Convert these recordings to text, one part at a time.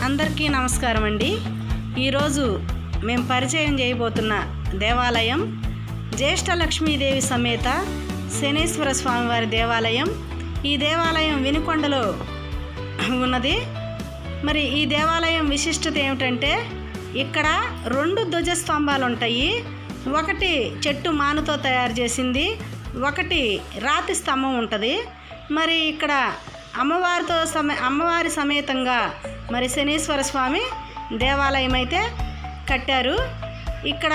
అందరికీ నమస్కారం అండి. ఈరోజు మేము పరిచయం చేయబోతున్న దేవాలయం జ్యేష్ఠ లక్ష్మీదేవి సమేత శనీశ్వర స్వామివారి దేవాలయం. ఈ దేవాలయం వినుకొండలో ఉన్నది. మరి ఈ దేవాలయం విశిష్టత ఏమిటంటే ఇక్కడ 2 ధ్వజస్తంభాలు ఉంటాయి. ఒకటి చెట్టు మానుతో తయారు చేసింది, ఒకటి రాతి స్తంభం ఉంటుంది. మరి ఇక్కడ అమ్మవారి సమేతంగా మరి శనీశ్వర స్వామి దేవాలయం అయితే కట్టారు. ఇక్కడ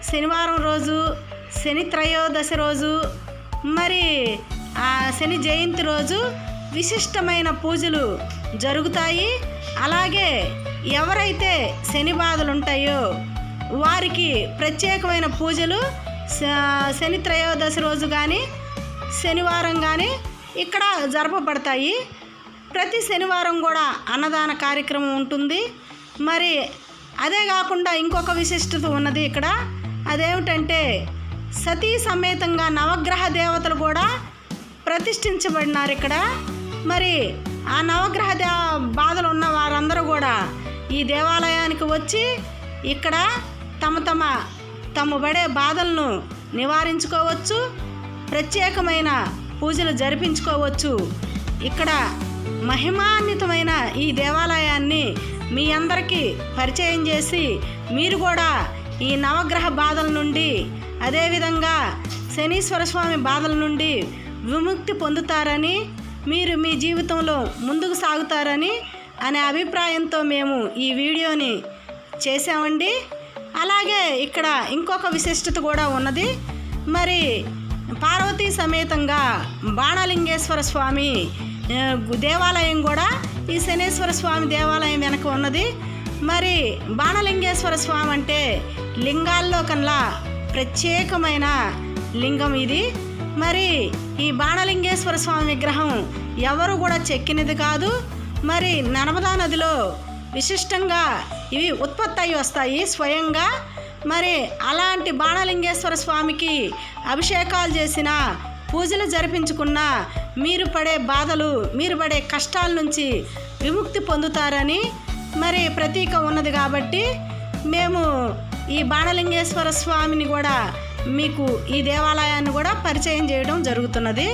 శనివారం రోజు, శని త్రయోదశి రోజు, మరి ఆ శని జయంతి రోజు విశిష్టమైన పూజలు జరుగుతాయి. అలాగే ఎవరైతే శని బాధలు ఉంటాయో వారికి ప్రత్యేకమైన పూజలు శని త్రయోదశి రోజు కానీ శనివారం కానీ ఇక్కడ జరపబడతాయి. ప్రతి శనివారం కూడా అన్నదాన కార్యక్రమం ఉంటుంది. మరి అదే కాకుండా ఇంకొక విశిష్టత ఉన్నది ఇక్కడ. అదేమిటంటే సతీ సమేతంగా నవగ్రహ దేవతలు కూడా ప్రతిష్ఠించబడినారు ఇక్కడ. మరి ఆ నవగ్రహ బాధలు ఉన్న వారందరూ కూడా ఈ దేవాలయానికి వచ్చి ఇక్కడ తమ పడే బాధలను నివారించుకోవచ్చు, ప్రత్యేకమైన పూజలు జరిపించుకోవచ్చు. ఇక్కడ మహిమాన్వితమైన ఈ దేవాలయాన్ని మీ అందరికీ పరిచయం చేసి మీరు కూడా ఈ నవగ్రహ బాధల నుండి, అదేవిధంగా శనీశ్వర స్వామి బాధల నుండి విముక్తి పొందుతారని, మీరు మీ జీవితంలో ముందుకు సాగుతారని అనే అభిప్రాయంతో మేము ఈ వీడియోని చేసామండి. అలాగే ఇక్కడ ఇంకొక విశిష్టత కూడా ఉన్నది. మరి పార్వతీ సమేతంగా బాణలింగేశ్వర స్వామి దేవాలయం కూడా ఈ శనీశ్వర స్వామి దేవాలయం వెనక ఉన్నది. మరి బాణలింగేశ్వర స్వామి అంటే లింగాల్లో కన్నా ప్రత్యేకమైన లింగం ఇది. మరి ఈ బాణలింగేశ్వర స్వామి విగ్రహం ఎవరు కూడా చెక్కినది కాదు. మరి నర్మదా నదిలో విశిష్టంగా ఇవి ఉత్పత్తి అయి వస్తాయి స్వయంగా. మరి అలాంటి బాణలింగేశ్వర స్వామికి అభిషేకాలు చేసిన, పూజలు జరిపించుకున్న మీరు పడే బాధలు, మీరు పడే కష్టాల నుంచి విముక్తి పొందుతారని మరి ప్రతీక ఉన్నది. కాబట్టి మేము ఈ బాణలింగేశ్వర స్వామిని కూడా మీకు ఈ దేవాలయాన్ని కూడా పరిచయం చేయడం జరుగుతున్నది.